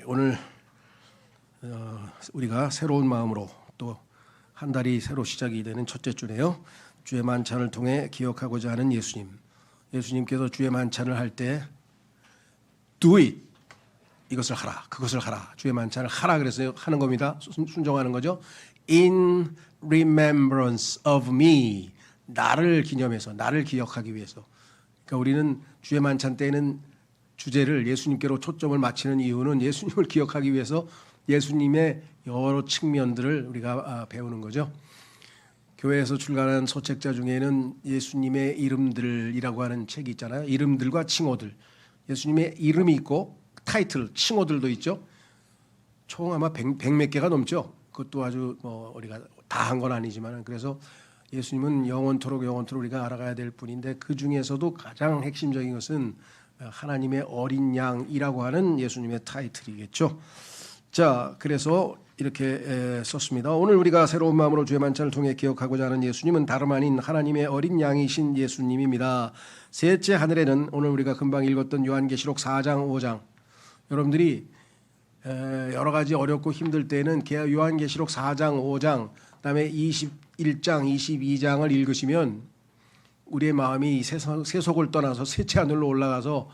오늘 우리가 새로운 마음으로 또 한 달이 새로 시작이 되는 첫째 주네요. 주의 만찬을 통해 기억하고자 하는 예수님께서 주의 만찬을 할 때 do it, 이것을 하라, 그것을 하라, 주의 만찬을 하라 그래서 하는 겁니다. 순종하는 거죠. In remembrance of me, 나를 기념해서, 나를 기억하기 위해서. 그러니까 우리는 주의 만찬 때는 주제를 예수님께로 초점을 맞추는 이유는 예수님을 기억하기 위해서 예수님의 여러 측면들을 우리가 배우는 거죠. 교회에서 출간한 서책자 중에는 예수님의 이름들이라고 하는 책이 있잖아요. 이름들과 칭호들. 예수님의 이름이 있고 타이틀, 칭호들도 있죠. 총 아마 100몇 개가 넘죠. 그것도 아주 우리가 다 한 건 아니지만, 그래서 예수님은 영원토록 우리가 알아가야 될 분인데, 그 중에서도 가장 핵심적인 것은 하나님의 어린 양이라고 하는 예수님의 타이틀이겠죠. 자, 그래서 이렇게 썼습니다. 오늘 우리가 새로운 마음으로 주의 만찬을 통해 기억하고자 하는 예수님은 다름 아닌 하나님의 어린 양이신 예수님입니다. 셋째 하늘에는 오늘 우리가 금방 읽었던 요한계시록 4장 5장, 여러분들이 여러 가지 어렵고 힘들 때는 요한계시록 4장 5장 그다음에 21장 22장을 읽으시면 우리의 마음이 세속을 떠나서 셋째 하늘로 올라가서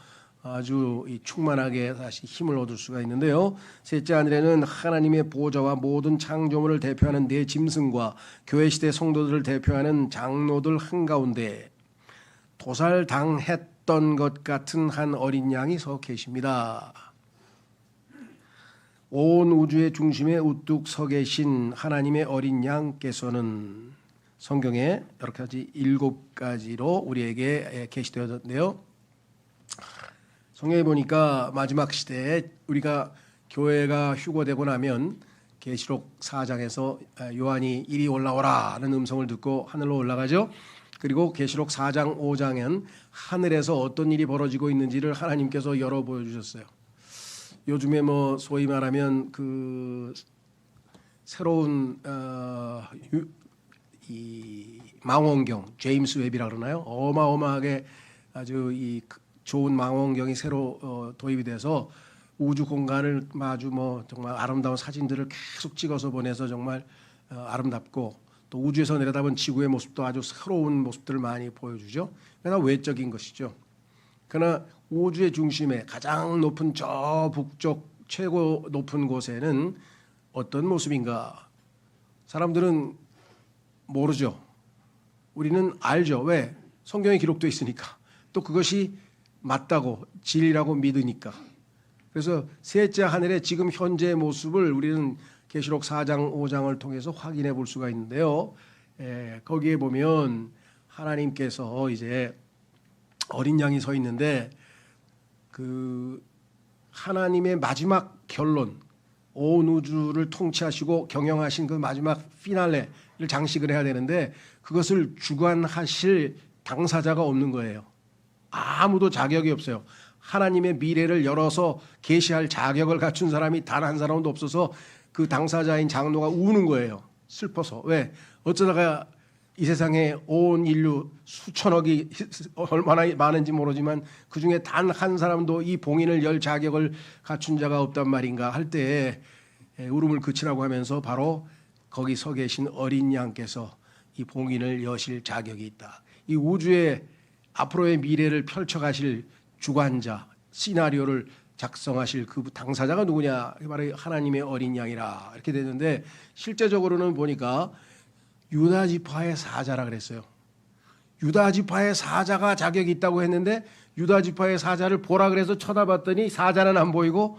아주 충만하게 다시 힘을 얻을 수가 있는데요. 셋째 하늘에는 하나님의 보좌와 모든 창조물을 대표하는 네 짐승과 교회 시대 성도들을 대표하는 장로들 한가운데 도살당했던 것 같은 한 어린 양이 서 계십니다. 온 우주의 중심에 우뚝 서 계신 하나님의 어린 양께서는 성경에 여러 가지 7가지로 우리에게 계시되었는데요. 성경에 보니까 마지막 시대에 우리가 교회가 휴거되고 나면 계시록 4장에서 요한이 이리 올라오라는 음성을 듣고 하늘로 올라가죠. 그리고 계시록 4장 5장엔 하늘에서 어떤 일이 벌어지고 있는지를 하나님께서 열어 보여주셨어요. 요즘에 소위 말하면 그 새로운 이 망원경, 제임스 웹이라 그러나요? 어마어마하게 아주 이 좋은 망원경이 새로 도입이 돼서 우주 공간을 아주 정말 아름다운 사진들을 계속 찍어서 보내서 정말 아름답고, 또 우주에서 내려다본 지구의 모습도 아주 새로운 모습들을 많이 보여주죠. 그러나 외적인 것이죠. 그러나 우주의 중심에 가장 높은 저 북쪽 최고 높은 곳에는 어떤 모습인가? 사람들은 모르죠. 우리는 알죠. 왜? 성경에 기록되어 있으니까. 또 그것이 맞다고, 진리라고 믿으니까. 그래서 셋째 하늘의 지금 현재의 모습을 우리는 계시록 4장 5장을 통해서 확인해 볼 수가 있는데요. 거기에 보면 하나님께서 이제 어린 양이 서 있는데, 그 하나님의 마지막 결론, 온 우주를 통치하시고 경영하신 그 마지막 피날레를 장식을 해야 되는데, 그것을 주관하실 당사자가 없는 거예요. 아무도 자격이 없어요. 하나님의 미래를 열어서 계시할 자격을 갖춘 사람이 단 한 사람도 없어서 그 당사자인 장로가 우는 거예요. 슬퍼서. 왜? 어쩌다가 이 세상에 온 인류 수천억이 얼마나 많은지 모르지만 그중에 단 한 사람도 이 봉인을 열 자격을 갖춘 자가 없단 말인가 할 때에 울음을 그치라고 하면서 바로 거기 서 계신 어린 양께서 이 봉인을 여실 자격이 있다. 이 우주의 앞으로의 미래를 펼쳐가실 주관자, 시나리오를 작성하실 그 당사자가 누구냐? 바로 하나님의 어린 양이라 이렇게 되는데, 실제적으로는 보니까 유다 지파의 사자라 그랬어요. 유다 지파의 사자가 자격이 있다고 했는데 유다 지파의 사자를 보라 그래서 쳐다봤더니 사자는 안 보이고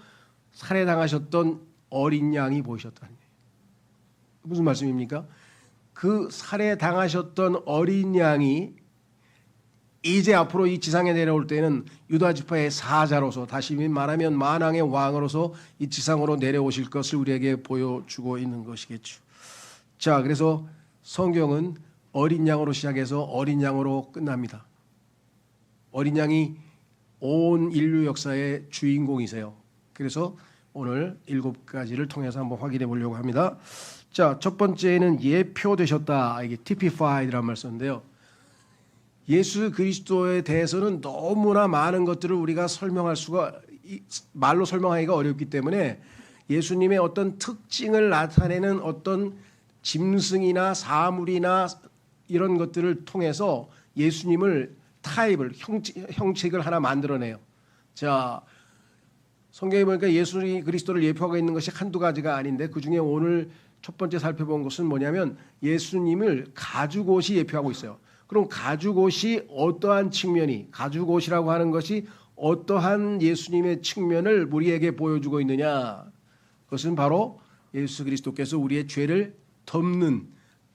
살해당하셨던 어린 양이 보이셨다는 거예요. 무슨 말씀입니까? 그 살해당하셨던 어린 양이 이제 앞으로 이 지상에 내려올 때는 유다 지파의 사자로서, 다시 말하면 만왕의 왕으로서 이 지상으로 내려오실 것을 우리에게 보여주고 있는 것이겠죠. 자, 그래서 성경은 어린 양으로 시작해서 어린 양으로 끝납니다. 어린 양이 온 인류 역사의 주인공이세요. 그래서 오늘 7가지를 통해서 한번 확인해 보려고 합니다. 자, 첫 번째는 예표되셨다. 이게 typified라는 말 썼는데요. 예수 그리스도에 대해서는 너무나 많은 것들을 우리가 설명할 수가 말로 설명하기가 어렵기 때문에 예수님의 어떤 특징을 나타내는 어떤 짐승이나 사물이나 이런 것들을 통해서 예수님을 타입을 형식을 하나 만들어내요. 자, 성경에 보니까 예수 그리스도를 예표하고 있는 것이 한두 가지가 아닌데 그중에 오늘 첫 번째 살펴본 것은 뭐냐면 예수님을 가죽옷이 예표하고 있어요. 그럼 가죽옷이 어떠한 측면이, 가죽옷이라고 하는 것이 어떠한 예수님의 측면을 우리에게 보여주고 있느냐? 그것은 바로 예수 그리스도께서 우리의 죄를 덮는,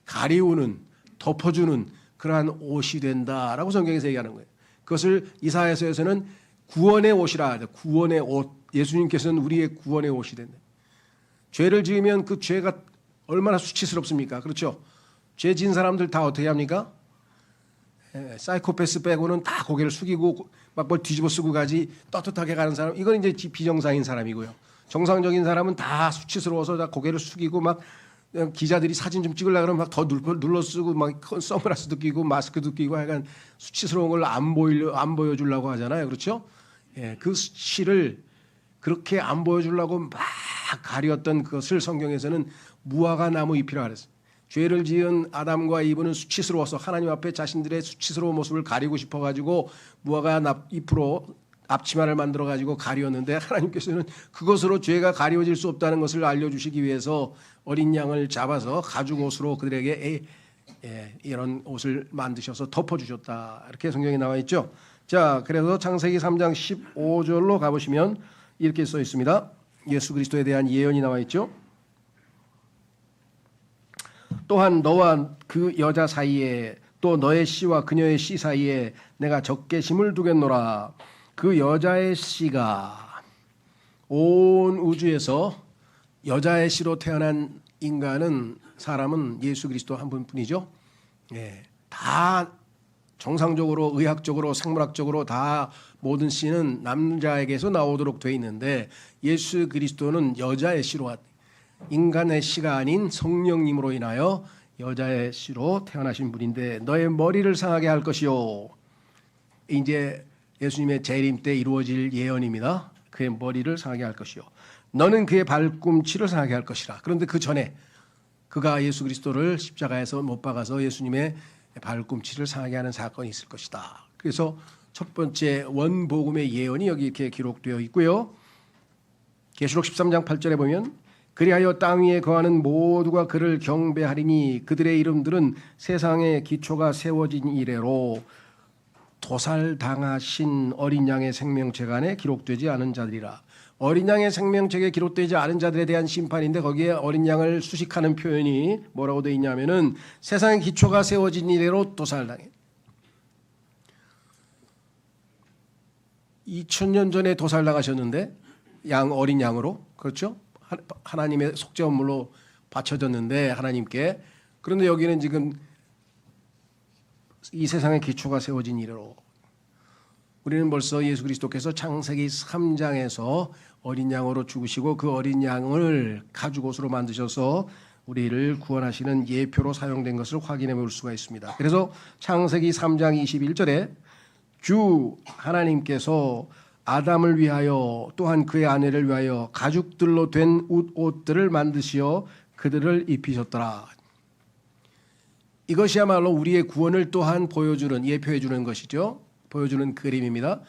가리우는, 덮어주는 그러한 옷이 된다라고 성경에서 얘기하는 거예요. 그것을 이사야서에서는 구원의 옷이라 하죠. 구원의 옷. 예수님께서는 우리의 구원의 옷이 된다. 죄를 지으면 그 죄가 얼마나 수치스럽습니까? 그렇죠? 죄 지은 사람들 다 어떻게 합니까? 사이코패스 빼고는 다 고개를 숙이고 막 뭘 뒤집어 쓰고 가지 떳떳하게 가는 사람, 이건 이제 비정상인 사람이고요. 정상적인 사람은 다 수치스러워서 다 고개를 숙이고 막 기자들이 사진 좀 찍으려고 그러면 막 더 눌러 쓰고 막 선글라스도 끼고 마스크도 끼고 약간 수치스러운 걸 안 보여주려고 하잖아요. 그렇죠? 예, 그 수치를 그렇게 안 보여주려고 막 가렸던 그것을 성경에서는 무화과 나무 잎이라 그랬어요. 죄를 지은 아담과 이브는 수치스러워서 하나님 앞에 자신들의 수치스러운 모습을 가리고 싶어가지고 무화과 잎으로 앞치마를 만들어가지고 가리었는데 하나님께서는 그것으로 죄가 가려질 수 없다는 것을 알려주시기 위해서 어린 양을 잡아서 가죽옷으로 그들에게 이런 옷을 만드셔서 덮어주셨다. 이렇게 성경에 나와 있죠. 자, 그래서 창세기 3장 15절로 가보시면 이렇게 써 있습니다. 예수 그리스도에 대한 예언이 나와 있죠. 또한 너와 그 여자 사이에 또 너의 씨와 그녀의 씨 사이에 내가 적개심을 두겠노라. 그 여자의 씨가 온 우주에서 여자의 씨로 태어난 인간은 사람은 예수 그리스도 한 분뿐이죠. 예, 다 정상적으로 의학적으로 생물학적으로 다 모든 씨는 남자에게서 나오도록 돼 있는데 예수 그리스도는 여자의 씨로 인간의 씨가 아닌 성령님으로 인하여 여자의 씨로 태어나신 분인데 너의 머리를 상하게 할 것이요. 이제 예수님의 재림 때 이루어질 예언입니다. 그의 머리를 상하게 할 것이요. 너는 그의 발꿈치를 상하게 할 것이라. 그런데 그 전에 그가 예수 그리스도를 십자가에서 못 박아서 예수님의 발꿈치를 상하게 하는 사건이 있을 것이다. 그래서 첫 번째 원복음의 예언이 여기 이렇게 기록되어 있고요. 계시록 13장 8절에 보면 그리하여 땅 위에 거하는 모두가 그를 경배하리니 그들의 이름들은 세상의 기초가 세워진 이래로 도살당하신 어린 양의 생명책 안에 기록되지 않은 자들이라. 어린 양의 생명책에 기록되지 않은 자들에 대한 심판인데 거기에 어린 양을 수식하는 표현이 뭐라고 되어 있냐면은 세상의 기초가 세워진 이래로 도살당해. 2000년 전에 도살당하셨는데 어린 양으로, 그렇죠? 하나님의 속죄원물로 바쳐졌는데 하나님께. 그런데 여기는 지금 이 세상의 기초가 세워진 이래로 우리는 벌써 예수 그리스도께서 창세기 3장에서 어린 양으로 죽으시고 그 어린 양을 가죽옷으로 만드셔서 우리를 구원하시는 예표로 사용된 것을 확인해 볼 수가 있습니다. 그래서 창세기 3장 21절에 주 하나님께서 아담을 위하여 또한 그의 아내를 위하여 가죽들로 된 옷들을 만드시어 그들을 입히셨더라. 이것이야말로 우리의 구원을 또한 보여주는, 예표해 주는 것이죠. 보여주는 그림입니다.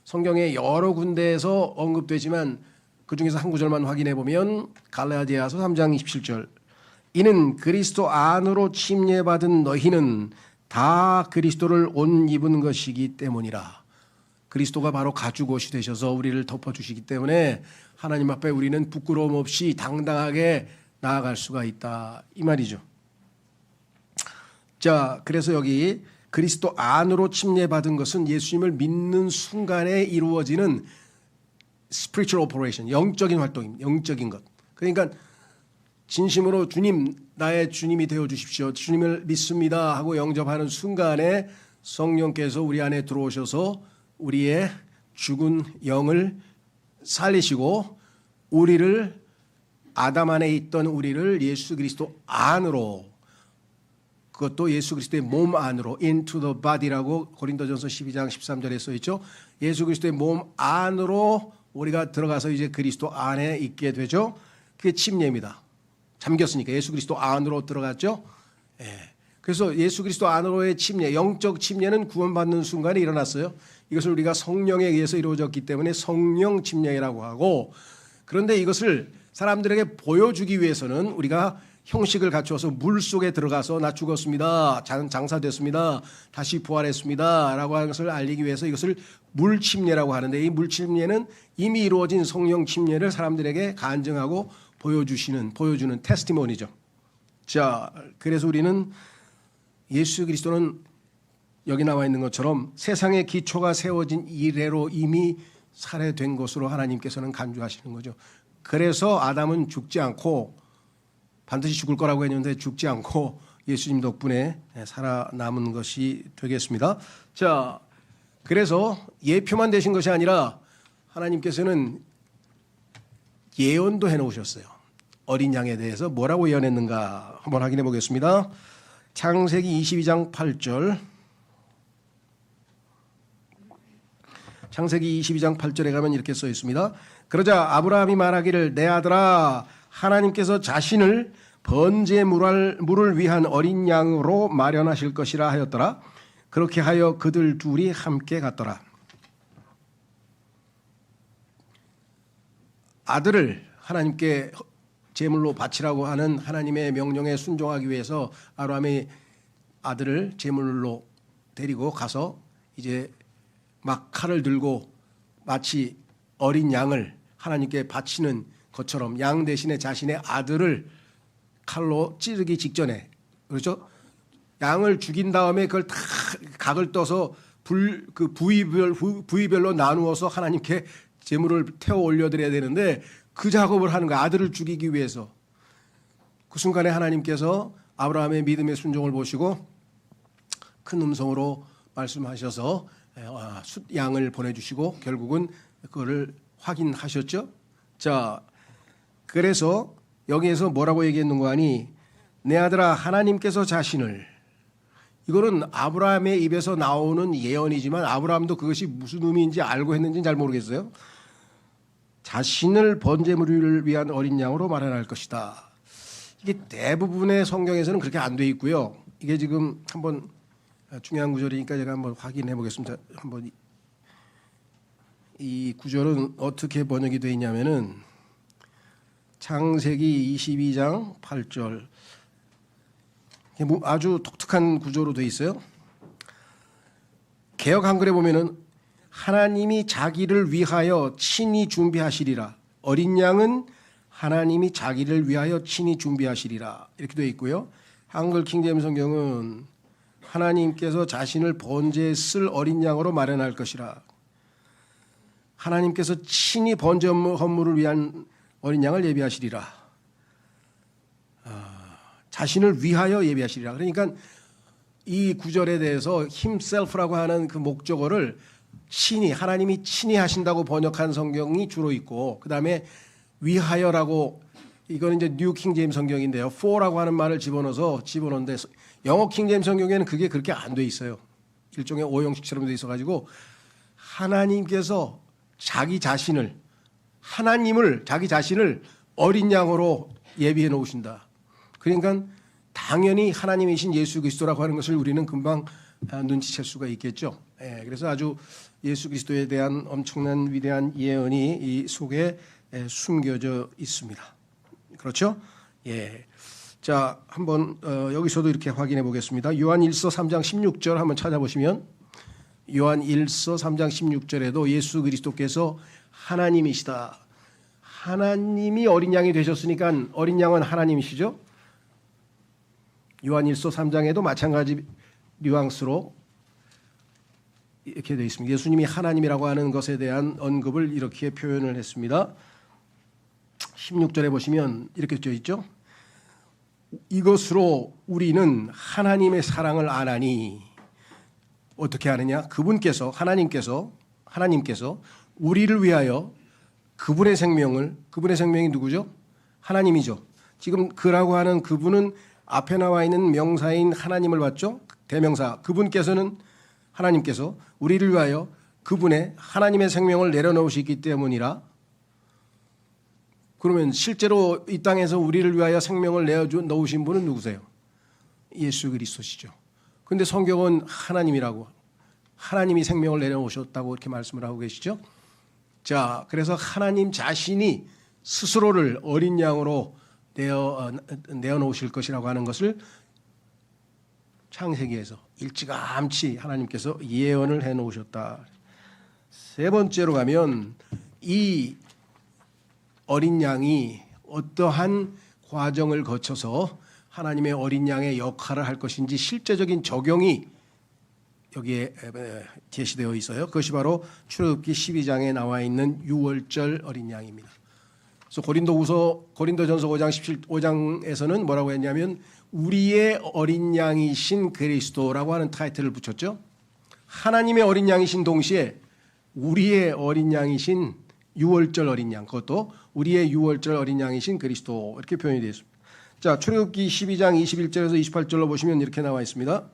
성경에 여러 군데에서 언급되지만 그중에서 한 구절만 확인해 보면 갈라디아서 3장 27절 이는 그리스도 안으로 침례받은 너희는 다 그리스도를 옷 입은 것이기 때문이라. 그리스도가 바로 가죽옷이 되셔서 우리를 덮어주시기 때문에 하나님 앞에 우리는 부끄러움 없이 당당하게 나아갈 수가 있다, 이 말이죠. 자, 그래서 여기 그리스도 안으로 침례받은 것은 예수님을 믿는 순간에 이루어지는 spiritual operation, 영적인 활동입니다. 영적인 것. 그러니까 진심으로 주님, 나의 주님이 되어 주십시오, 주님을 믿습니다 하고 영접하는 순간에 성령께서 우리 안에 들어오셔서 우리의 죽은 영을 살리시고 우리를, 아담 안에 있던 우리를 예수 그리스도 안으로, 그것도 예수 그리스도의 몸 안으로, into the body라고 고린도전서 12장 13절에 써 있죠. 예수 그리스도의 몸 안으로 우리가 들어가서 이제 그리스도 안에 있게 되죠. 그게 침례입니다. 잠겼으니까 예수 그리스도 안으로 들어갔죠. 예. 그래서 예수 그리스도 안으로의 침례, 영적 침례는 구원받는 순간에 일어났어요. 이것을 우리가 성령에 의해서 이루어졌기 때문에 성령 침례라고 하고, 그런데 이것을 사람들에게 보여주기 위해서는 우리가 형식을 갖추어서 물 속에 들어가서 나 죽었습니다, 장사됐습니다, 다시 부활했습니다 라고 하는 것을 알리기 위해서 이것을 물 침례라고 하는데, 이 물 침례는 이미 이루어진 성령 침례를 사람들에게 간증하고 보여주는 테스티모니죠. 자, 그래서 우리는 예수 그리스도는 여기 나와 있는 것처럼 세상의 기초가 세워진 이래로 이미 살해된 것으로 하나님께서는 간주하시는 거죠. 그래서 아담은 죽지 않고, 반드시 죽을 거라고 했는데 죽지 않고 예수님 덕분에 살아남은 것이 되겠습니다. 자, 그래서 예표만 되신 것이 아니라 하나님께서는 예언도 해놓으셨어요. 어린 양에 대해서 뭐라고 예언했는가 한번 확인해 보겠습니다. 창세기 22장 8절. 창세기 22장 8절에 가면 이렇게 써 있습니다. 그러자 아브라함이 말하기를 내 아들아, 하나님께서 자신을 번제 물을 위한 어린 양으로 마련하실 것이라 하였더라. 그렇게 하여 그들 둘이 함께 갔더라. 아들을 하나님께 제물로 바치라고 하는 하나님의 명령에 순종하기 위해서 아브라함이 아들을 제물로 데리고 가서 이제 막 칼을 들고 마치 어린 양을 하나님께 바치는 것처럼 양 대신에 자신의 아들을 칼로 찌르기 직전에, 그렇죠? 양을 죽인 다음에 그걸 다 각을 떠서 그 부위별로 나누어서 하나님께 제물을 태워 올려드려야 되는데 그 작업을 하는 거야. 아들을 죽이기 위해서. 그 순간에 하나님께서 아브라함의 믿음의 순종을 보시고 큰 음성으로 말씀하셔서 숫양을 보내주시고 결국은 그거를 확인하셨죠. 자, 그래서 여기에서 뭐라고 얘기했는가 하니 내 아들아, 하나님께서 자신을, 이거는 아브라함의 입에서 나오는 예언이지만 아브라함도 그것이 무슨 의미인지 알고 했는지는 잘 모르겠어요. 자신을 번제물을 위한 어린 양으로 마련할 것이다. 이게 대부분의 성경에서는 그렇게 안 돼 있고요. 이게 지금 한번 중요한 구절이니까 제가 한번 확인해 보겠습니다. 한번 이 구절은 어떻게 번역이 되어 있냐면은 창세기 22장 8절, 아주 독특한 구조로 되어 있어요. 개역 한글에 보면은 하나님이 자기를 위하여 친히 준비하시리라. 어린 양은 하나님이 자기를 위하여 친히 준비하시리라 이렇게 되어 있고요. 한글 킹제임스 성경은 하나님께서 자신을 번제에 쓸 어린 양으로 마련할 것이라. 하나님께서 친히 번제 헌물을 위한 어린 양을 예비하시리라. 자신을 위하여 예비하시리라. 그러니까 이 구절에 대해서 himself라고 하는 그 목적어를 친히, 하나님이 친히 하신다고 번역한 성경이 주로 있고, 그 다음에 위하여라고, 이거는 이제 뉴 킹제임스 성경인데요, for라고 하는 말을 집어넣는데 영어 킹제임스 성경에는 그게 그렇게 안 돼 있어요. 일종의 오형식처럼 돼 있어가지고 하나님께서 자기 자신을, 자기 자신을 어린 양으로 예비해 놓으신다. 그러니까 당연히 하나님이신 예수 그리스도라고 하는 것을 우리는 금방 눈치챌 수가 있겠죠. 그래서 아주 예수 그리스도에 대한 엄청난 위대한 예언이 이 속에 숨겨져 있습니다. 그렇죠? 예. 자, 한번 여기서도 이렇게 확인해 보겠습니다. 요한 1서 3장 16절 한번 찾아보시면 요한 1서 3장 16절에도 예수 그리스도께서 하나님이시다. 하나님이 어린 양이 되셨으니까 어린 양은 하나님이시죠. 요한 1서 3장에도 마찬가지 뉘앙스로 이렇게 되어 있습니다. 예수님이 하나님이라고 하는 것에 대한 언급을 이렇게 표현을 했습니다. 16절에 보시면 이렇게 되어 있죠. 이것으로 우리는 하나님의 사랑을 아나니, 어떻게 아느냐? 그분께서, 하나님께서 우리를 위하여 그분의 생명이 누구죠? 하나님이죠. 지금 그라고 하는 그분은 앞에 나와 있는 명사인 하나님을 봤죠? 대명사. 그분께서는, 하나님께서 우리를 위하여 그분의 하나님의 생명을 내려놓으셨기 때문이라. 그러면 실제로 이 땅에서 우리를 위하여 생명을 내어놓으신 분은 누구세요? 예수 그리스도시죠. 그런데 성경은 하나님이라고, 하나님이 생명을 내려오셨다고 이렇게 말씀을 하고 계시죠. 자, 그래서 하나님 자신이 스스로를 어린 양으로 내어놓으실 것이라고 하는 것을 창세기에서 일찌감치 하나님께서 예언을 해놓으셨다. 세 번째로 가면 이 어린 양이 어떠한 과정을 거쳐서 하나님의 어린 양의 역할을 할 것인지 실제적인 적용이 여기에 제시되어 있어요. 그것이 바로 출애굽기 12장에 나와 있는 유월절 어린 양입니다. 그래서 고린도전서 5장에서는 뭐라고 했냐면 우리의 어린 양이신 그리스도라고 하는 타이틀을 붙였죠. 하나님의 어린 양이신 동시에 우리의 어린 양이신 유월절 어린 양, 그것도 우리의 유월절 어린 양이신 그리스도 이렇게 표현이 되어 있습니다. 자, 출애굽기 12장 21절에서 28절로 보시면 이렇게 나와 있습니다.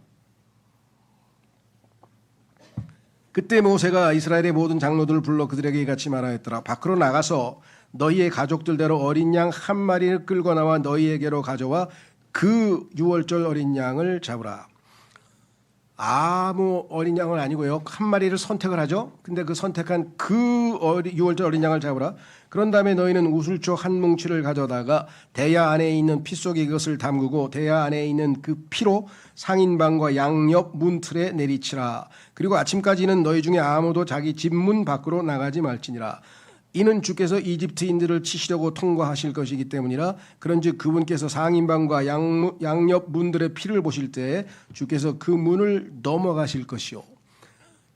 그때 모세가 이스라엘의 모든 장로들을 불러 그들에게 이같이 말하였더라. 밖으로 나가서 너희의 가족들대로 어린 양 한 마리를 끌고 나와 너희에게로 가져와 그 유월절 어린 양을 잡으라. 아무 어린 양은 아니고요. 한 마리를 선택을 하죠. 근데 그 선택한 그 유월절 어린 양을 잡으라. 그런 다음에 너희는 우슬초 한 뭉치를 가져다가 대야 안에 있는 피 속에 이것을 담그고 대야 안에 있는 그 피로 상인방과 양옆 문틀에 내리치라. 그리고 아침까지는 너희 중에 아무도 자기 집 문 밖으로 나가지 말지니라. 이는 주께서 이집트인들을 치시려고 통과하실 것이기 때문이라. 그런즉 그분께서 상인방과 양옆 문들의 피를 보실 때에 주께서 그 문을 넘어가실 것이요.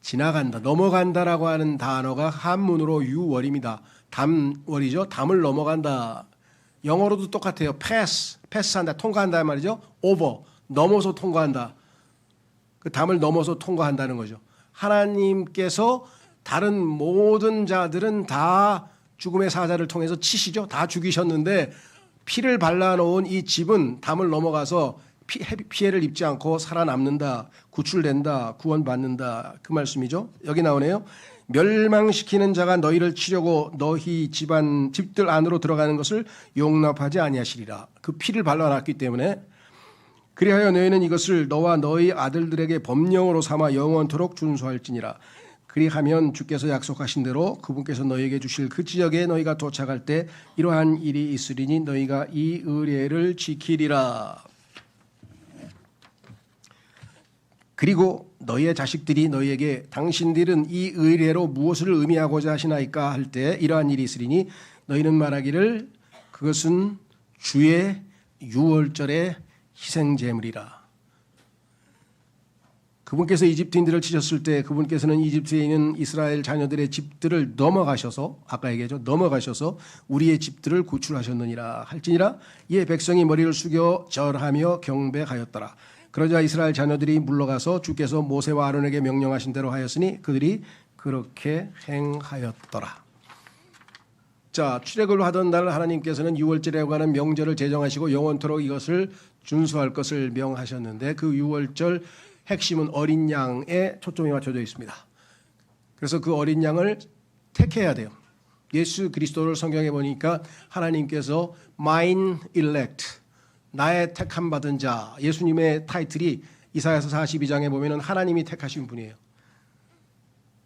지나간다, 넘어간다라고 하는 단어가 한문으로 유월입니다. 담월이죠. 담을 넘어간다. 영어로도 똑같아요. 패스한다, 통과한다 말이죠. over, 넘어서 통과한다. 그 담을 넘어서 통과한다는 거죠. 하나님께서 다른 모든 자들은 다 죽음의 사자를 통해서 치시죠. 다 죽이셨는데 피를 발라놓은 이 집은 담을 넘어가서 피해를 입지 않고 살아남는다, 구출된다, 구원받는다, 그 말씀이죠. 여기 나오네요. 멸망시키는 자가 너희를 치려고 너희 집들 안으로 들어가는 것을 용납하지 아니하시리라. 그 피를 발라놨기 때문에. 그리하여 너희는 이것을 너와 너희 아들들에게 법령으로 삼아 영원토록 준수할지니라. 그리하면 주께서 약속하신 대로 그분께서 너희에게 주실 그 지역에 너희가 도착할 때 이러한 일이 있으리니 너희가 이 의례를 지키리라. 그리고 너희의 자식들이 너희에게 당신들은 이 의례로 무엇을 의미하고자 하시나이까 할 때 이러한 일이 있으리니 너희는 말하기를 그것은 주의 유월절의 희생제물이라. 그분께서 이집트인들을 치셨을 때 그분께서는 이집트에 있는 이스라엘 자녀들의 집들을 넘어가셔서, 아까 얘기했죠, 넘어가셔서 우리의 집들을 구출하셨느니라 할지니라. 이에 백성이 머리를 숙여 절하며 경배하였더라. 그러자 이스라엘 자녀들이 물러가서 주께서 모세와 아론에게 명령하신 대로 하였으니 그들이 그렇게 행하였더라. 자, 출애굽을 하던 날 하나님께서는 유월절이라고 하는 명절을 제정하시고 영원토록 이것을 준수할 것을 명하셨는데 그 유월절 핵심은 어린 양에 초점이 맞춰져 있습니다. 그래서 그 어린 양을 택해야 돼요. 예수 그리스도를 성경에 보니까 하나님께서 mine elect, 나의 택함 받은 자, 예수님의 타이틀이 이사야서 42장에 보면은 하나님이 택하신 분이에요.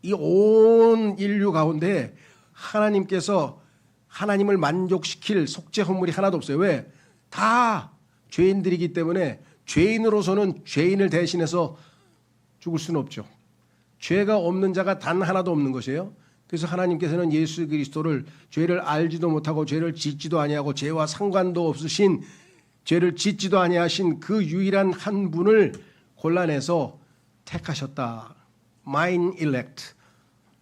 이 온 인류 가운데 하나님께서 하나님을 만족시킬 속죄 헌물이 하나도 없어요. 왜? 다 죄인들이기 때문에 죄인으로서는 죄인을 대신해서 죽을 수는 없죠. 죄가 없는 자가 단 하나도 없는 것이에요. 그래서 하나님께서는 예수 그리스도를 죄를 알지도 못하고 죄를 짓지도 아니하고 죄와 상관도 없으신, 죄를 짓지도 아니하신 그 유일한 한 분을 골라내서 택하셨다. mine elect.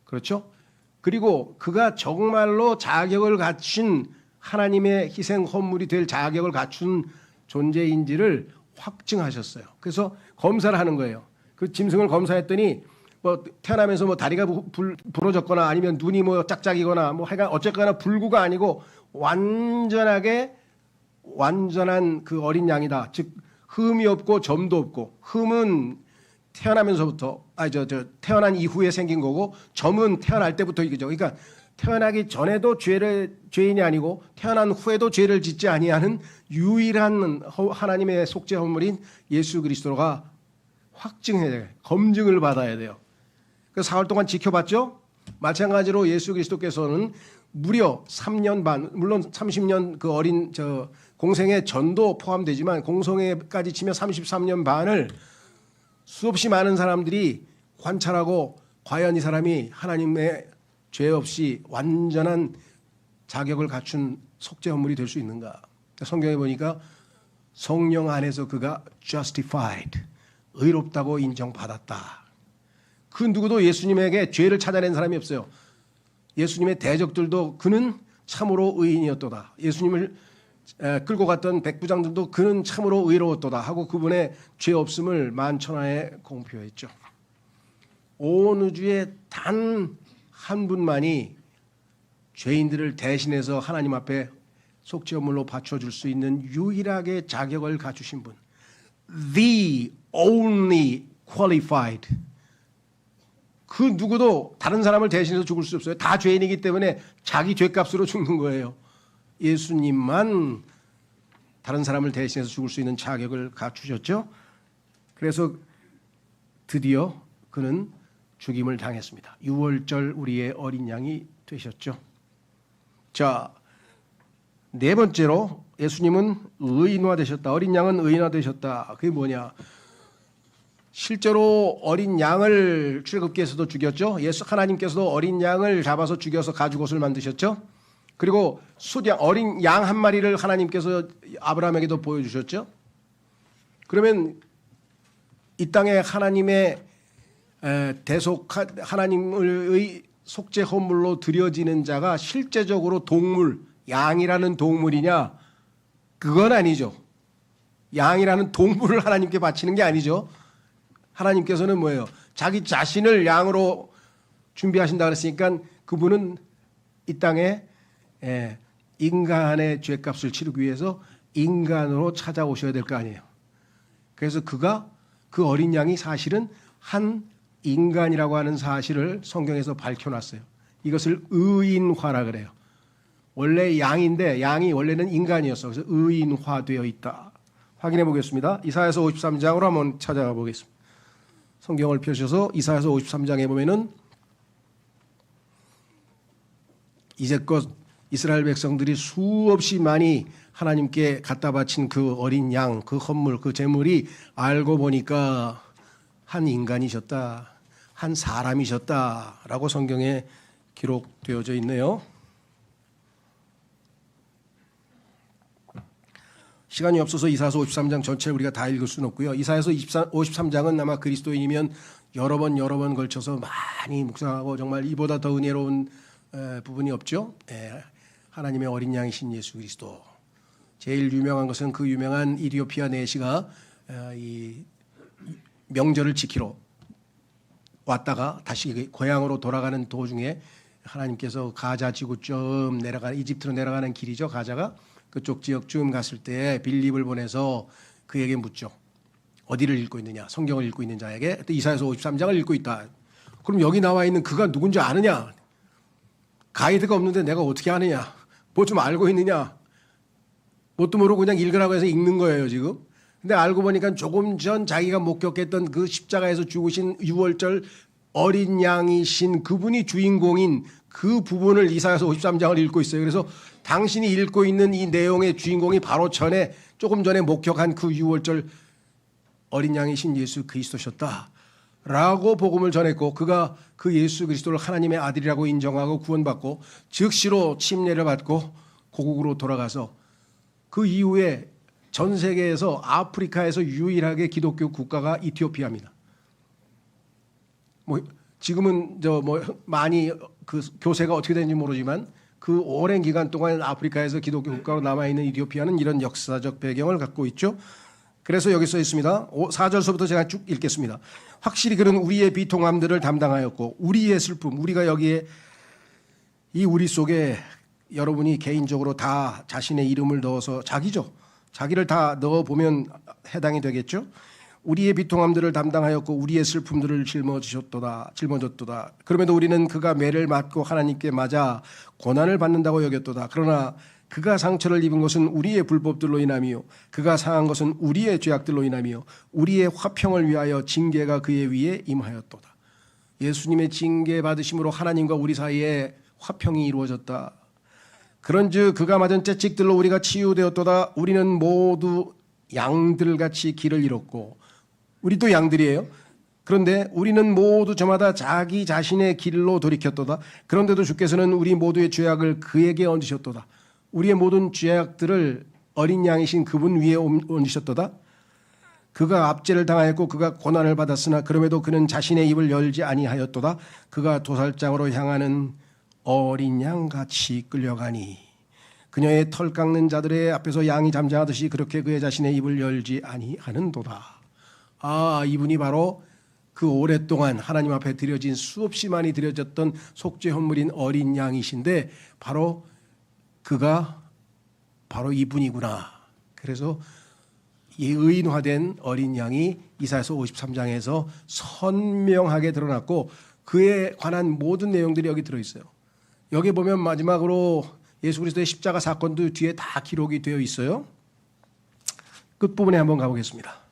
그렇죠? 그리고 그가 정말로 자격을 갖춘, 하나님의 희생 헌물이 될 자격을 갖춘 존재인지를 확증하셨어요. 그래서 검사를 하는 거예요. 그 짐승을 검사했더니 뭐 태어나면서 뭐 다리가 부러졌거나 아니면 눈이 뭐 짝짝이거나 뭐 하여간 어쨌거나 불구가 아니고 완전한 그 어린 양이다. 즉 흠이 없고 점도 없고, 흠은 태어나면서부터 태어난 이후에 생긴 거고 점은 태어날 때부터 이거죠. 그러니까 태어나기 전에도 죄인이 아니고 태어난 후에도 죄를 짓지 아니하는 유일한 하나님의 속죄 헌물인 예수 그리스도가 확증해야 돼요. 검증을 받아야 돼요. 그래서 4월 동안 지켜봤죠. 마찬가지로 예수 그리스도께서는 무려 3년 반, 물론 30년 그 어린 공생의 전도 포함되지만 공생애까지 치면 33년 반을 수없이 많은 사람들이 관찰하고 과연 이 사람이 하나님의 죄 없이 완전한 자격을 갖춘 속죄 헌물이 될 수 있는가. 성경에 보니까 성령 안에서 그가 justified, 의롭다고 인정받았다. 그 누구도 예수님에게 죄를 찾아낸 사람이 없어요. 예수님의 대적들도 그는 참으로 의인이었도다. 예수님을 끌고 갔던 백부장들도 그는 참으로 의로웠도다 하고 그분의 죄 없음을 만천하에 공표했죠. 온 우주에 단 한 분만이 죄인들을 대신해서 하나님 앞에 속죄물로 바쳐줄 수 있는 유일하게 자격을 갖추신 분, the only qualified. 그 누구도 다른 사람을 대신해서 죽을 수 없어요. 다 죄인이기 때문에 자기 죄값으로 죽는 거예요. 예수님만 다른 사람을 대신해서 죽을 수 있는 자격을 갖추셨죠. 그래서 드디어 그는 죽임을 당했습니다. 유월절 우리의 어린 양이 되셨죠. 자, 네 번째로 예수님은 의인화되셨다. 어린 양은 의인화되셨다. 그게 뭐냐? 실제로 어린 양을 출애굽기에서도 죽였죠. 하나님께서도 어린 양을 잡아서 죽여서 가죽옷을 만드셨죠. 그리고 어린 양 한 마리를 하나님께서 아브라함에게도 보여주셨죠. 그러면 이 땅에 하나님의 하나님의 속죄 헌물로 드려지는 자가 실제적으로 동물, 양이라는 동물이냐? 그건 아니죠. 양이라는 동물을 하나님께 바치는 게 아니죠. 하나님께서는 뭐예요? 자기 자신을 양으로 준비하신다 그랬으니까 그분은 이 땅에 인간의 죄값을 치르기 위해서 인간으로 찾아오셔야 될 거 아니에요. 그래서 그 어린 양이 사실은 한 인간이라고 하는 사실을 성경에서 밝혀놨어요. 이것을 의인화라 그래요. 원래 양인데 양이 원래는 인간이었어. 그래서 의인화되어 있다. 확인해 보겠습니다. 이사야서 53장으로 한번 찾아가 보겠습니다. 성경을 펴셔서 이사야서 53장에 보면은 이제껏 이스라엘 백성들이 수없이 많이 하나님께 갖다 바친 그 어린 양, 그 헌물, 그 제물이 알고 보니까 한 인간이셨다, 한 사람이셨다라고 성경에 기록되어져 있네요. 시간이 없어서 이사야서 53장 전체를 우리가 다 읽을 수는 없고요. 이사야서 53장은 아마 그리스도인이면 여러 번 걸쳐서 많이 묵상하고 정말 이보다 더 은혜로운 부분이 없죠. 하나님의 어린 양이신 예수 그리스도. 제일 유명한 것은 그 유명한 이디오피아 내시가 이 명절을 지키러 왔다가 다시 고향으로 돌아가는 도중에 하나님께서 가자 지구쯤 이집트로 내려가는 길이죠. 가자가 그쪽 지역쯤 갔을 때 빌립을 보내서 그에게 묻죠. 어디를 읽고 있느냐? 성경을 읽고 있는 자에게. 이사야서 53장을 읽고 있다. 그럼 여기 나와 있는 그가 누군지 아느냐? 가이드가 없는데 내가 어떻게 아느냐? 뭐 좀 알고 있느냐? 뭣도 모르고 그냥 읽으라고 해서 읽는 거예요 지금. 근데 알고 보니까 조금 전 자기가 목격했던 그 십자가에서 죽으신 유월절 어린 양이신 그분이 주인공인 그 부분을 이사야서 53장을 읽고 있어요. 그래서 당신이 읽고 있는 이 내용의 주인공이 바로 조금 전에 목격한 그 유월절 어린 양이신 예수 그리스도셨다 라고 복음을 전했고, 그가 그 예수 그리스도를 하나님의 아들이라고 인정하고 구원받고 즉시로 침례를 받고 고국으로 돌아가서 그 이후에 전 세계에서 아프리카에서 유일하게 기독교 국가가 이티오피아입니다. 뭐 지금은 많이 그 교세가 어떻게 되는지 모르지만 그 오랜 기간 동안 아프리카에서 기독교 국가로 남아 있는 이티오피아는 이런 역사적 배경을 갖고 있죠. 그래서 여기 써 있습니다. 4절서부터 제가 쭉 읽겠습니다. 확실히 그는 우리의 비통함들을 담당하였고 우리의 슬픔, 우리가 여기에 이 우리 속에 여러분이 개인적으로 다 자신의 이름을 넣어서 자기를 다 넣어보면 해당이 되겠죠. 우리의 비통함들을 담당하였고 우리의 슬픔들을 짊어졌도다. 그럼에도 우리는 그가 매를 맞고 하나님께 맞아 고난을 받는다고 여겼도다. 그러나 그가 상처를 입은 것은 우리의 불법들로 인함이요 그가 상한 것은 우리의 죄악들로 인함이요 우리의 화평을 위하여 징계가 그의 위에 임하였도다. 예수님의 징계 받으심으로 하나님과 우리 사이에 화평이 이루어졌다. 그런즉 그가 맞은 채찍들로 우리가 치유되었도다. 우리는 모두 양들같이 길을 잃었고, 우리도 양들이에요. 그런데 우리는 모두 저마다 자기 자신의 길로 돌이켰도다. 그런데도 주께서는 우리 모두의 죄악을 그에게 얹으셨도다. 우리의 모든 죄악들을 어린 양이신 그분 위에 얹으셨도다. 그가 압제를 당하였고 그가 고난을 받았으나 그럼에도 그는 자신의 입을 열지 아니하였도다. 그가 도살장으로 향하는 어린 양같이 끌려가니 그녀의 털 깎는 자들의 앞에서 양이 잠잠하듯이 그렇게 그의 자신의 입을 열지 아니하는도다. 아, 이분이 바로 그 오랫동안 하나님 앞에 드려진 수없이 많이 드려졌던 속죄 헌물인 어린 양이신데 바로 그가 바로 이분이구나. 그래서 이 의인화된 어린 양이 이사야서 53장에서 선명하게 드러났고 그에 관한 모든 내용들이 여기 들어있어요. 여기 보면 마지막으로 예수 그리스도의 십자가 사건도 뒤에 다 기록이 되어 있어요. 끝부분에 한번 가보겠습니다.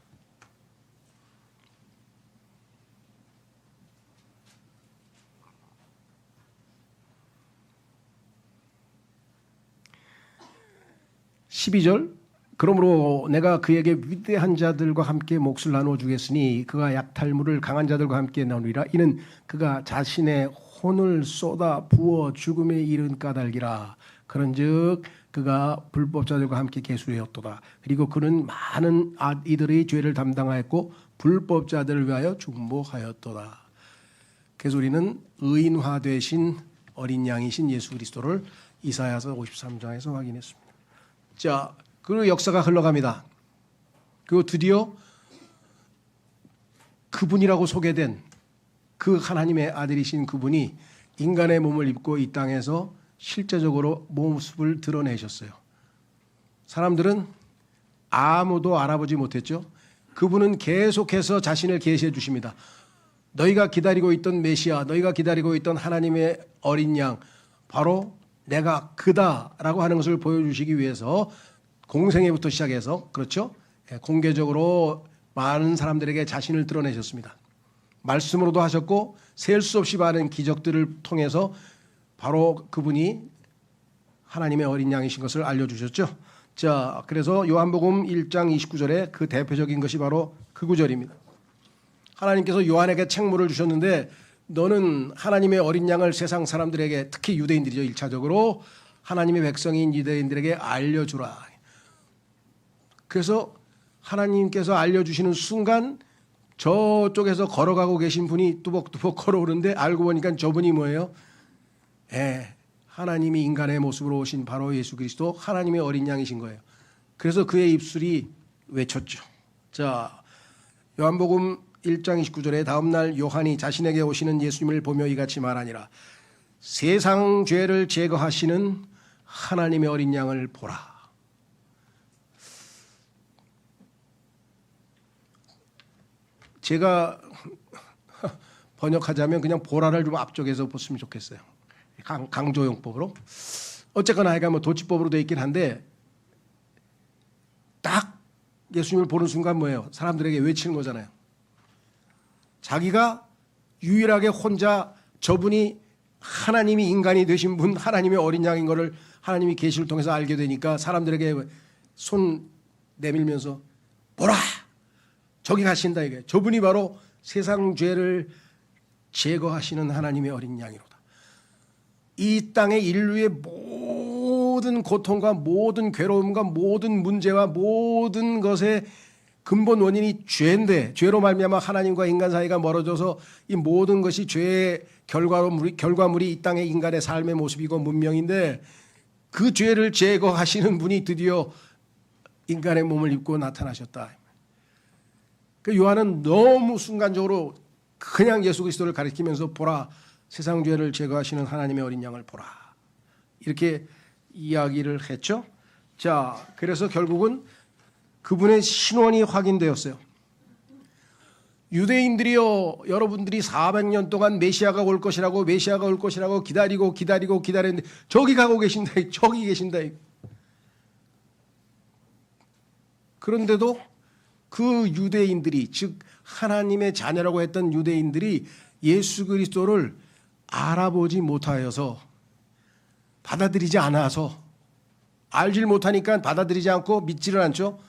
(12절) 그러므로 내가 그에게 위대한 자들과 함께 몫을 나누어 주겠으니 그가 약탈물을 강한 자들과 함께 나누리라. 이는 그가 자신의 혼을 쏟아 부어 죽음에 이른 까닭이라. 그런즉 그가 불법자들과 함께 계수되었도다. 그리고 그는 많은 이들의 죄를 담당하였고 불법자들을 위하여 중보하였도다. 그래서 우리는 의인화되신 어린 양이신 예수 그리스도를 이사야서 53장에서 확인했습니다. 자, 그리고 역사가 흘러갑니다. 그리고 드디어 그분이라고 소개된 그 하나님의 아들이신 그분이 인간의 몸을 입고 이 땅에서 실제적으로 모습을 드러내셨어요. 사람들은 아무도 알아보지 못했죠. 그분은 계속해서 자신을 계시해 주십니다. 너희가 기다리고 있던 메시아, 너희가 기다리고 있던 하나님의 어린 양, 바로 내가 그다라고 하는 것을 보여주시기 위해서 공생애부터 시작해서 그렇죠? 공개적으로 많은 사람들에게 자신을 드러내셨습니다. 말씀으로도 하셨고 셀 수 없이 많은 기적들을 통해서 바로 그분이 하나님의 어린 양이신 것을 알려주셨죠. 자, 그래서 요한복음 1장 29절에 그 대표적인 것이 바로 그 구절입니다. 하나님께서 요한에게 책무를 주셨는데 너는 하나님의 어린 양을 세상 사람들에게, 특히 유대인들이죠, 1차적으로 하나님의 백성인 유대인들에게 알려주라. 그래서 하나님께서 알려주시는 순간 저쪽에서 걸어가고 계신 분이 뚜벅뚜벅 걸어오는데 알고 보니까 저분이 뭐예요? 하나님이 인간의 모습으로 오신 바로 예수 그리스도, 하나님의 어린 양이신 거예요. 그래서 그의 입술이 외쳤죠. 자, 요한복음 1장 29절에 다음날 요한이 자신에게 오시는 예수님을 보며 이같이 말하니라. 세상 죄를 제거하시는 하나님의 어린 양을 보라. 제가 번역하자면 그냥 보라를 좀 앞쪽에서 봤으면 좋겠어요. 강조용법으로. 어쨌거나 하여간 뭐 도치법으로 되어 있긴 한데 딱 예수님을 보는 순간 뭐예요? 사람들에게 외치는 거잖아요. 자기가 유일하게 혼자 저분이 하나님이 인간이 되신 분, 하나님의 어린 양인 거를 하나님이 계시를 통해서 알게 되니까 사람들에게 손 내밀면서 보라! 저기 가신다 이게. 저분이 바로 세상 죄를 제거하시는 하나님의 어린 양이로다. 이 땅의 인류의 모든 고통과 모든 괴로움과 모든 문제와 모든 것의 근본 원인이 죄인데, 죄로 말미암아 하나님과 인간 사이가 멀어져서 이 모든 것이 죄의 결과물이 이 땅의 인간의 삶의 모습이고 문명인데, 그 죄를 제거하시는 분이 드디어 인간의 몸을 입고 나타나셨다. 그 요한은 너무 순간적으로 그냥 예수 그리스도를 가리키면서 보라, 세상 죄를 제거하시는 하나님의 어린 양을 보라, 이렇게 이야기를 했죠. 자, 그래서 결국은 그분의 신원이 확인되었어요. 유대인들이요, 여러분들이 400년 동안 메시아가 올 것이라고 기다리는데 저기 가고 계신다, 저기 계신다. 그런데도 그 유대인들이, 즉 하나님의 자녀라고 했던 유대인들이 예수 그리스도를 알아보지 못하여서, 받아들이지 않아서, 알질 못하니까 받아들이지 않고 믿지를 않죠.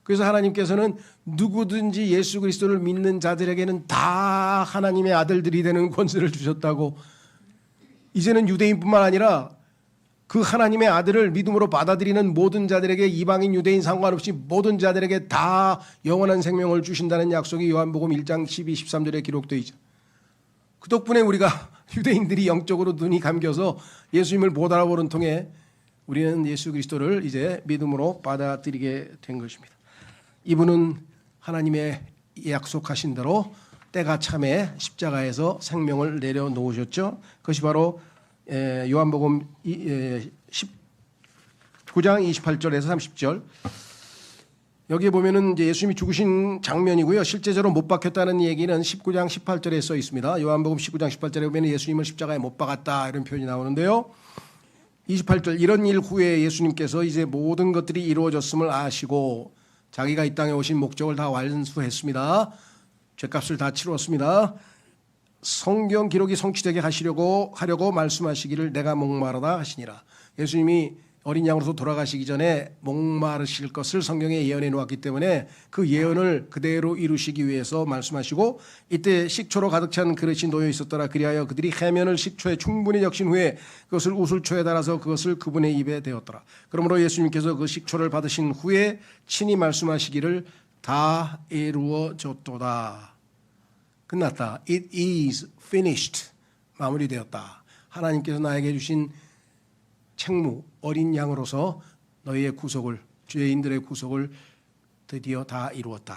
그래서 하나님께서는 누구든지 예수 그리스도를 믿는 자들에게는 다 하나님의 아들들이 되는 권세를 주셨다고. 이제는 유대인뿐만 아니라 그 하나님의 아들을 믿음으로 받아들이는 모든 자들에게, 이방인 유대인 상관없이 모든 자들에게 다 영원한 생명을 주신다는 약속이 요한복음 1장 12, 13절에 기록되어 있죠. 그 덕분에 우리가 유대인들이 영적으로 눈이 감겨서 예수님을 못 알아보는 통에 우리는 예수 그리스도를 이제 믿음으로 받아들이게 된 것입니다. 이분은 하나님의 약속하신 대로 때가 참에 십자가에서 생명을 내려놓으셨죠. 그것이 바로 요한복음 19장 28절에서 30절. 여기에 보면은 이제 예수님이 죽으신 장면이고요. 실제적으로 못 박혔다는 얘기는 19장 18절에 써 있습니다. 요한복음 19장 18절에 보면 예수님을 십자가에 못 박았다 이런 표현이 나오는데요. 28절, 이런 일 후에 예수님께서 이제 모든 것들이 이루어졌음을 아시고 자기가 이 땅에 오신 목적을 다 완수했습니다. 죄값을 다 치루었습니다. 성경 기록이 성취되게 하려고 말씀하시기를 내가 목마르다 하시니라. 예수님이 어린 양으로서 돌아가시기 전에 목마르실 것을 성경에 예언해 놓았기 때문에 그 예언을 그대로 이루시기 위해서 말씀하시고, 이때 식초로 가득 찬 그릇이 놓여 있었더라. 그리하여 그들이 해면을 식초에 충분히 적신 후에 그것을 우슬초에 달아서 그것을 그분의 입에 대었더라. 그러므로 예수님께서 그 식초를 받으신 후에 친히 말씀하시기를 다 이루어졌도다. 끝났다. It is finished. 마무리되었다. 하나님께서 나에게 주신 책무, 어린 양으로서 너희의 구속을, 죄인들의 구속을 드디어 다 이루었다.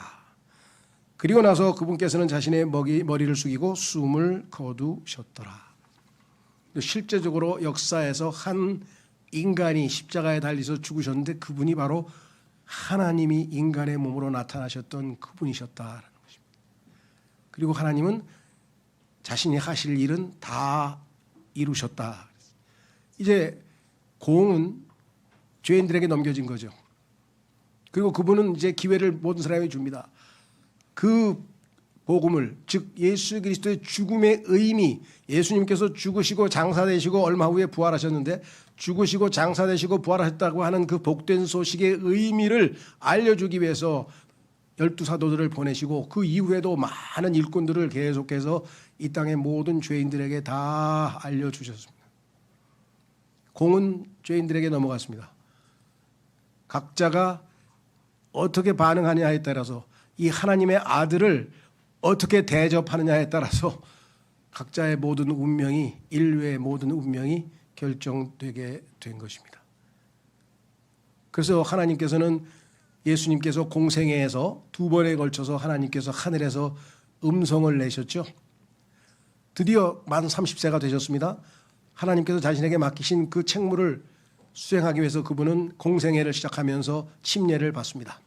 그리고 나서 그분께서는 자신의 머리를 숙이고 숨을 거두셨더라. 실제적으로 역사에서 한 인간이 십자가에 달려서 죽으셨는데 그분이 바로 하나님이 인간의 몸으로 나타나셨던 그분이셨다라는 것입니다. 그리고 하나님은 자신이 하실 일은 다 이루셨다. 이제 공은 죄인들에게 넘겨진 거죠. 그리고 그분은 이제 기회를 모든 사람에게 줍니다. 그 복음을, 즉 예수 그리스도의 죽음의 의미, 예수님께서 죽으시고 장사되시고 얼마 후에 부활하셨는데 죽으시고 장사되시고 부활하셨다고 하는 그 복된 소식의 의미를 알려주기 위해서 12사도들을 보내시고 그 이후에도 많은 일꾼들을 계속해서 이 땅의 모든 죄인들에게 다 알려주셨습니다. 공은 죄인들에게 넘어갔습니다. 각자가 어떻게 반응하느냐에 따라서, 이 하나님의 아들을 어떻게 대접하느냐에 따라서 각자의 모든 운명이, 인류의 모든 운명이 결정되게 된 것입니다. 그래서 하나님께서는, 예수님께서 공생애에서 2번에 걸쳐서 하나님께서 하늘에서 음성을 내셨죠. 드디어 만 30세가 되셨습니다. 하나님께서 자신에게 맡기신 그 책무를 수행하기 위해서 그분은 공생애를 시작하면서 침례를 받습니다.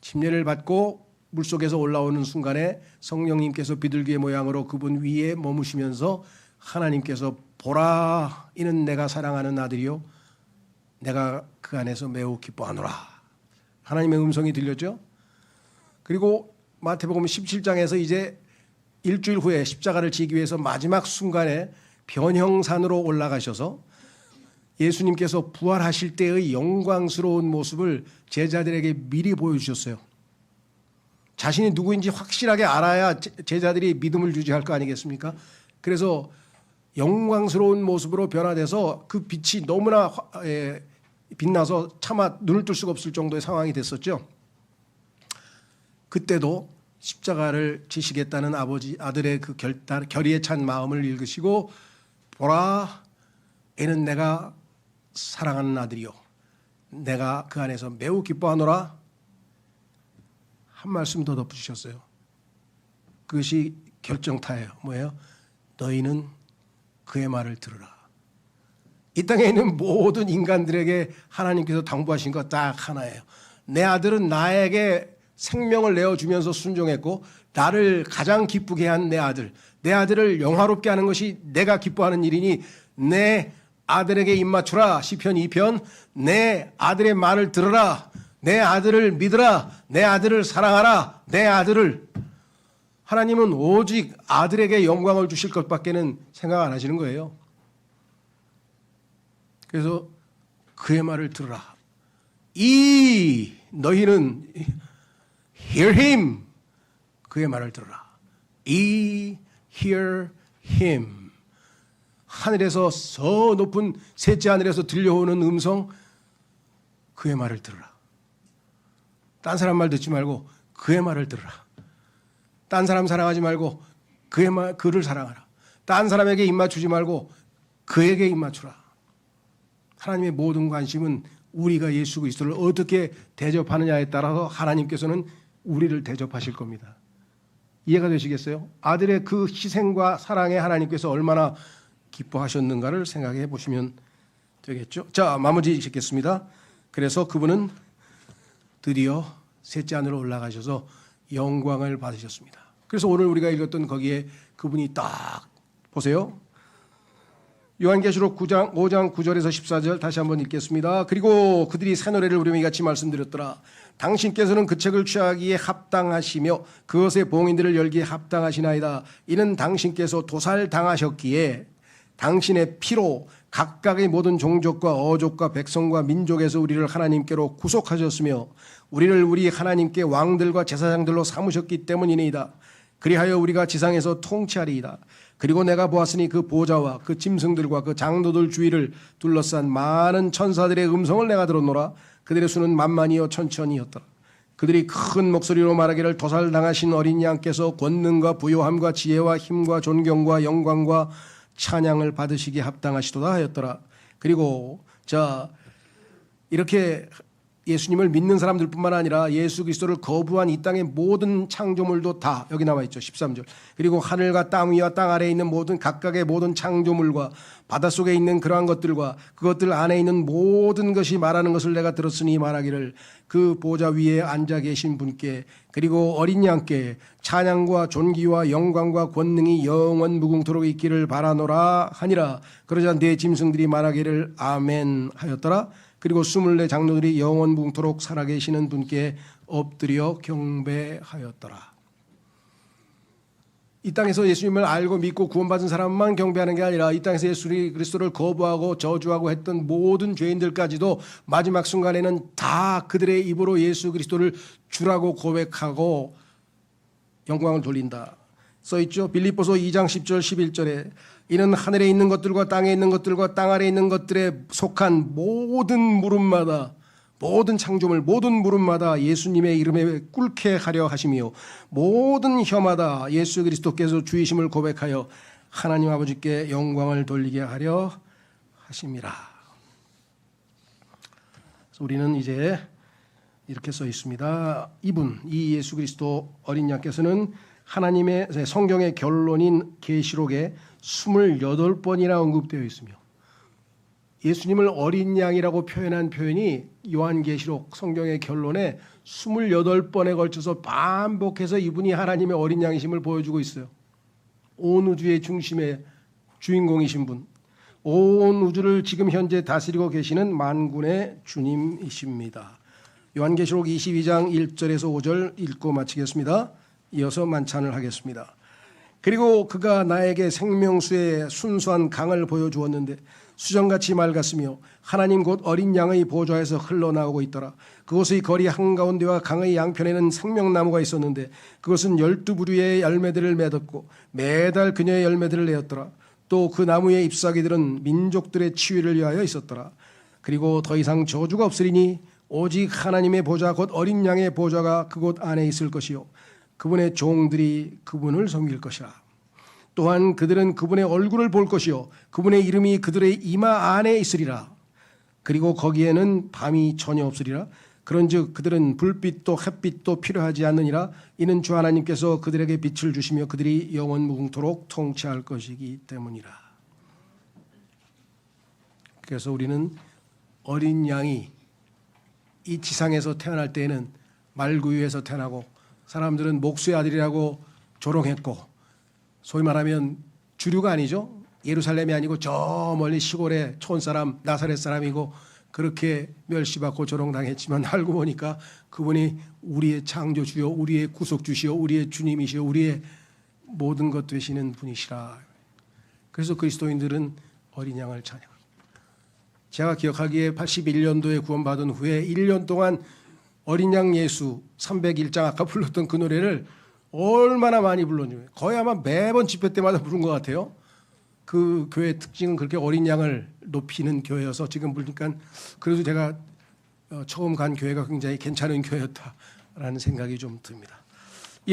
침례를 받고 물속에서 올라오는 순간에 성령님께서 비둘기의 모양으로 그분 위에 머무시면서 하나님께서 보라, 이는 내가 사랑하는 아들이요 내가 그 안에서 매우 기뻐하노라. 하나님의 음성이 들렸죠. 그리고 마태복음 17장에서 이제 일주일 후에 십자가를 지기 위해서 마지막 순간에 변형산으로 올라가셔서 예수님께서 부활하실 때의 영광스러운 모습을 제자들에게 미리 보여주셨어요. 자신이 누구인지 확실하게 알아야 제자들이 믿음을 유지할 거 아니겠습니까? 그래서 영광스러운 모습으로 변화돼서 그 빛이 너무나 빛나서 차마 눈을 뜰 수가 없을 정도의 상황이 됐었죠. 그때도 십자가를 지시겠다는 아들의 그 결의에 찬 마음을 읽으시고, 보라, 얘는 내가 사랑하는 아들이요 내가 그 안에서 매우 기뻐하노라. 한 말씀 더 덧붙이셨어요. 그것이 결정타예요. 뭐예요? 너희는 그의 말을 들으라. 이 땅에 있는 모든 인간들에게 하나님께서 당부하신 것 딱 하나예요. 내 아들은 나에게 생명을 내어주면서 순종했고 나를 가장 기쁘게 한 내 아들, 내 아들을 영화롭게 하는 것이 내가 기뻐하는 일이니 내 아들에게 입맞추라. 시편 2편. 내 아들의 말을 들으라. 내 아들을 믿으라. 내 아들을 사랑하라. 내 아들을. 하나님은 오직 아들에게 영광을 주실 것밖에는 생각 안 하시는 거예요. 그래서 그의 말을 들으라. 너희는 hear him. 그의 말을 들으라. hear him. 하늘에서 저 높은 셋째 하늘에서 들려오는 음성, 그의 말을 들으라. 딴 사람 말 듣지 말고 그의 말을 들으라. 딴 사람 사랑하지 말고 그를 사랑하라. 딴 사람에게 입맞추지 말고 그에게 입맞추라. 하나님의 모든 관심은 우리가 예수 그리스도를 어떻게 대접하느냐에 따라서 하나님께서는 우리를 대접하실 겁니다. 이해가 되시겠어요? 아들의 그 희생과 사랑에 하나님께서 얼마나 기뻐하셨는가를 생각해 보시면 되겠죠. 자, 마무리 짓겠습니다. 그래서 그분은 드디어 셋째 하늘로 올라가셔서 영광을 받으셨습니다. 그래서 오늘 우리가 읽었던 거기에 그분이 딱 보세요. 요한계시록 5장 9절에서 14절 다시 한번 읽겠습니다. 그리고 그들이 새 노래를 부르며 이같이 말씀드렸더라. 당신께서는 그 책을 취하기에 합당하시며 그것의 봉인들을 열기에 합당하시나이다. 이는 당신께서 도살당하셨기에 당신의 피로 각각의 모든 종족과 어족과 백성과 민족에서 우리를 하나님께로 구속하셨으며 우리를 우리 하나님께 왕들과 제사장들로 삼으셨기 때문이니이다. 그리하여 우리가 지상에서 통치하리이다. 그리고 내가 보았으니 그 보좌와 그 짐승들과 그 장로들 주위를 둘러싼 많은 천사들의 음성을 내가 들었노라. 그들의 수는 만만이요 천천이었더라. 그들이 큰 목소리로 말하기를 도살당하신 어린 양께서 권능과 부요함과 지혜와 힘과 존경과 영광과 찬양을 받으시기에 합당하시도다 하였더라. 그리고 이렇게 예수님을 믿는 사람들뿐만 아니라 예수 그리스도를 거부한 이 땅의 모든 창조물도 다 여기 나와 있죠. 13절. 그리고 하늘과 땅 위와 땅 아래에 있는 모든 각각의 모든 창조물과 바닷속에 있는 그러한 것들과 그것들 안에 있는 모든 것이 말하는 것을 내가 들었으니 말하기를 그 보좌 위에 앉아 계신 분께 그리고 어린 양께 찬양과 존귀와 영광과 권능이 영원 무궁토록 있기를 바라노라 하니라. 그러자 네 짐승들이 말하기를 아멘 하였더라. 그리고 24 장로들이 영원 무궁토록 살아계시는 분께 엎드려 경배하였더라. 이 땅에서 예수님을 알고 믿고 구원받은 사람만 경배하는 게 아니라 이 땅에서 예수 그리스도를 거부하고 저주하고 했던 모든 죄인들까지도 마지막 순간에는 다 그들의 입으로 예수 그리스도를 주라고 고백하고 영광을 돌린다. 써있죠. 빌립보서 2장 10절 11절에 이는 하늘에 있는 것들과 땅에 있는 것들과 땅 아래에 있는 것들에 속한 모든 무릎마다 모든 창조물 모든 무릎마다 예수님의 이름에 꿇게 하려 하시며 모든 혀마다 예수 그리스도께서 주이심을 고백하여 하나님 아버지께 영광을 돌리게 하려 하심이라. 그래서 우리는 이제 이렇게 써 있습니다. 이 예수 그리스도 어린 양께서는 하나님의 성경의 결론인 계시록에 28번이나 언급되어 있으며 예수님을 어린 양이라고 표현한 표현이 요한계시록 성경의 결론에 28번에 걸쳐서 반복해서 이분이 하나님의 어린 양이심을 보여주고 있어요. 온 우주의 중심의 주인공이신 분, 온 우주를 지금 현재 다스리고 계시는 만군의 주님이십니다. 요한계시록 22장 1절에서 5절 읽고 마치겠습니다. 이어서 만찬을 하겠습니다. 그리고 그가 나에게 생명수의 순수한 강을 보여주었는데 수정같이 맑았으며 하나님 곧 어린 양의 보좌에서 흘러나오고 있더라. 그곳의 거리 한가운데와 강의 양편에는 생명나무가 있었는데 그것은 12부류의 열매들을 맺었고 매달 그녀의 열매들을 내었더라. 또 그 나무의 잎사귀들은 민족들의 치유를 위하여 있었더라. 그리고 더 이상 저주가 없으리니 오직 하나님의 보좌 곧 어린 양의 보좌가 그곳 안에 있을 것이요 그분의 종들이 그분을 섬길 것이라. 또한 그들은 그분의 얼굴을 볼 것이요 그분의 이름이 그들의 이마 안에 있으리라. 그리고 거기에는 밤이 전혀 없으리라. 그런즉 그들은 불빛도 햇빛도 필요하지 않느니라. 이는 주 하나님께서 그들에게 빛을 주시며 그들이 영원 무궁토록 통치할 것이기 때문이라. 그래서 우리는 어린 양이 이 지상에서 태어날 때에는 말구유에서 태어나고 사람들은 목수의 아들이라고 조롱했고, 소위 말하면 주류가 아니죠. 예루살렘이 아니고 저 멀리 시골의 촌사람 나사렛 사람이고 그렇게 멸시받고 조롱당했지만 알고 보니까 그분이 우리의 창조주요, 우리의 구속주시요, 우리의 주님이시요, 우리의 모든 것 되시는 분이시라. 그래서 그리스도인들은 어린 양을 찬양합니다. 제가 기억하기에 81년도에 구원받은 후에 1년 동안 어린 양 예수 301장 아까 불렀던 그 노래를 얼마나 많이 불렀냐면 거의 아마 매번 집회 때마다 부른 것 같아요. 그 교회 특징은 그렇게 어린 양을 높이는 교회여서 지금 보니까 그래도 제가 처음 간 교회가 굉장히 괜찮은 교회였다라는 생각이 좀 듭니다.